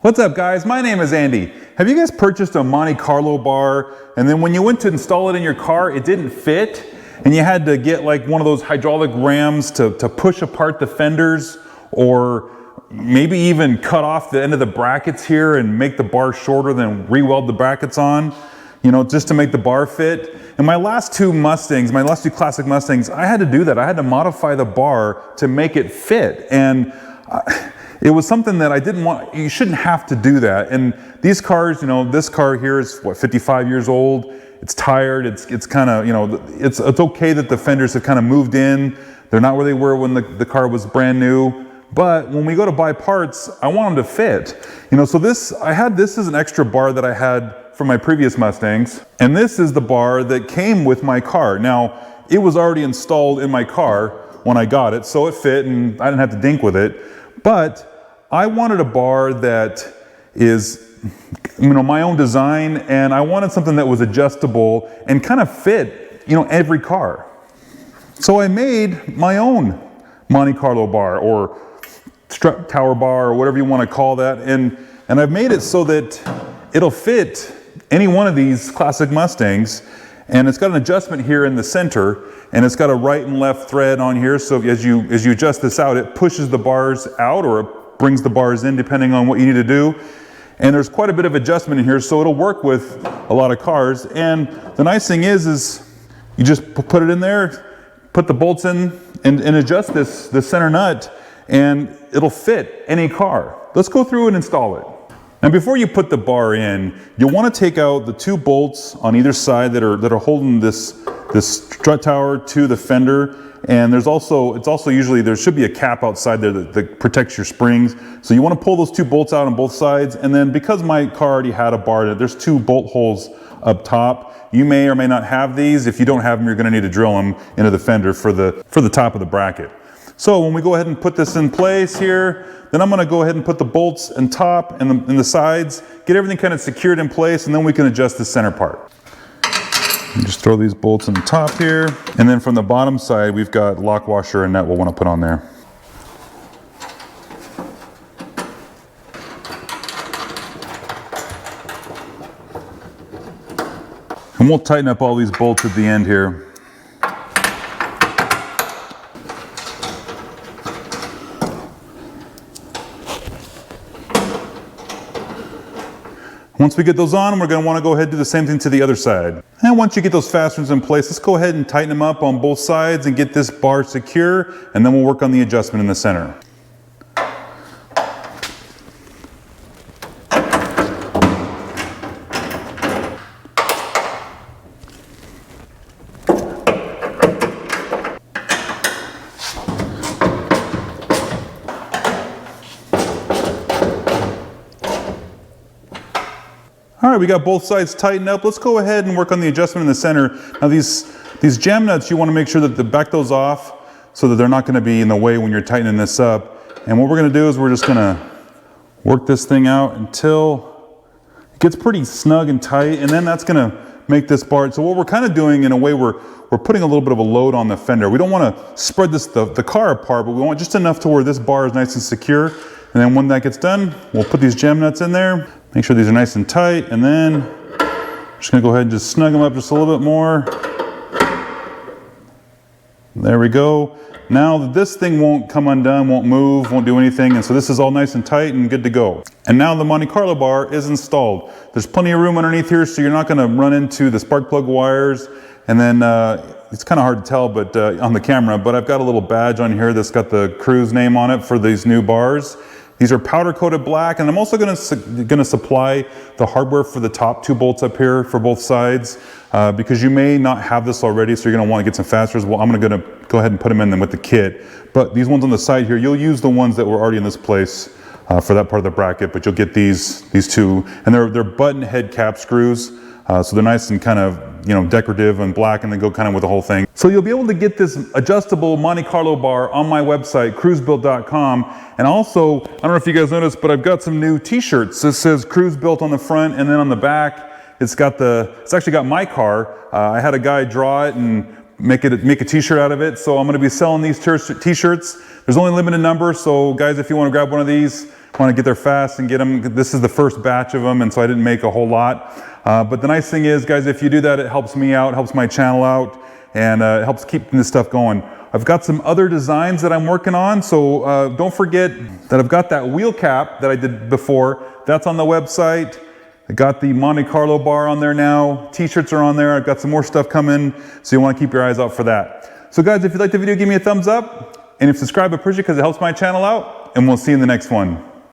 What's up guys, my name is Andy. Have you guys purchased a Monte Carlo bar and then when you went to install it in your car, it didn't fit and you had to get like one of those hydraulic rams to push apart the fenders, or maybe even cut off the end of the brackets here and make the bar shorter, then re-weld the brackets on, you know, just to make the bar fit? In my last two Mustangs, my last two classic Mustangs, I had to do that. I had to modify the bar to make it fit, and it was something that I didn't want. You shouldn't have to do that. And these cars, you know, this car here is what, 55 years old. It's tired. It's kind of, you know, it's okay that the fenders have kind of moved in. They're not where they were when the car was brand new. But when we go to buy parts, I want them to fit. You know, so this is an extra bar that I had from my previous Mustangs, and this is the bar that came with my car. Now, it was already installed in my car when I got it, so it fit and I didn't have to dink with it. But I wanted a bar that is, you know, my own design, and I wanted something that was adjustable and kind of fit, you know, every car. So I made my own Monte Carlo bar, or strut tower bar, or whatever you want to call that, and I've made it so that it'll fit any one of these classic Mustangs. And it's got an adjustment here in the center, and it's got a right and left thread on here, so as you adjust this out, it pushes the bars out or it brings the bars in depending on what you need to do. And there's quite a bit of adjustment in here, so it'll work with a lot of cars. And the nice thing is you just put it in there, put the bolts in, and adjust this center nut, and it'll fit any car. Let's go through and install it. Now before you put the bar in, you'll want to take out the two bolts on either side that are holding this strut tower to the fender. And it's also usually, there should be a cap outside there that protects your springs. So you want to pull those two bolts out on both sides. And then because my car already had a bar, there's two bolt holes up top. You may or may not have these. If you don't have them, you're going to need to drill them into the fender for the top of the bracket. So when we go ahead and put this in place here, then I'm going to go ahead and put the bolts in top and the sides, get everything kind of secured in place, and then we can adjust the center part. And just throw these bolts in the top here, and then from the bottom side we've got lock washer and nut we'll want to put on there. And we'll tighten up all these bolts at the end here. Once we get those on, we're going to want to go ahead and do the same thing to the other side. And once you get those fasteners in place, let's go ahead and tighten them up on both sides and get this bar secure, and then we'll work on the adjustment in the center. All right, we got both sides tightened up. Let's go ahead and work on the adjustment in the center. Now these jam nuts, you want to make sure that to back those off so that they're not going to be in the way when you're tightening this up. And what we're going to do is we're just going to work this thing out until it gets pretty snug and tight, and then that's going to make this bar. So what we're kind of doing in a way, we're putting a little bit of a load on the fender. We don't want to spread the car apart, but we want just enough to where this bar is nice and secure. And then when that gets done, we'll put these jam nuts in there. Make sure these are nice and tight, and then I'm just going to go ahead and just snug them up just a little bit more. There we go. Now this thing won't come undone, won't move, won't do anything, and so this is all nice and tight and good to go. And now the Monte Carlo bar is installed. There's plenty of room underneath here, so you're not going to run into the spark plug wires. And then it's kind of hard to tell but on the camera, but I've got a little badge on here that's got the Kruse name on it for these new bars. These are powder coated black, and I'm also going to supply the hardware for the top two bolts up here for both sides because you may not have this already, so you're going to want to get some fasteners. Well, I'm going to go ahead and put them in with the kit. But these ones on the side here, you'll use the ones that were already in this place for that part of the bracket, but you'll get these two, and they're button head cap screws. So they're nice and kind of, you know, decorative and black, and they go kind of with the whole thing. So you'll be able to get this adjustable Monte Carlo bar on my website, KruseBuilt.com. And also, I don't know if you guys noticed, but I've got some new t-shirts. This says KruseBuilt on the front, and then on the back, it's actually got my car. I had a guy draw it and make a t-shirt out of it. So I'm gonna be selling these t-shirts. There's only a limited number, so guys, if you wanna grab one of these, wanna get there fast and get them, this is the first batch of them, and so I didn't make a whole lot. But the nice thing is, guys, if you do that, it helps me out, helps my channel out, and it helps keep this stuff going. I've got some other designs that I'm working on, so don't forget that I've got that wheel cap that I did before. That's on the website. I got the Monte Carlo bar on there now. T-shirts are on there. I've got some more stuff coming, so you want to keep your eyes out for that. So guys, if you like the video, give me a thumbs up. And if you subscribe, I appreciate it because it helps my channel out. And we'll see you in the next one.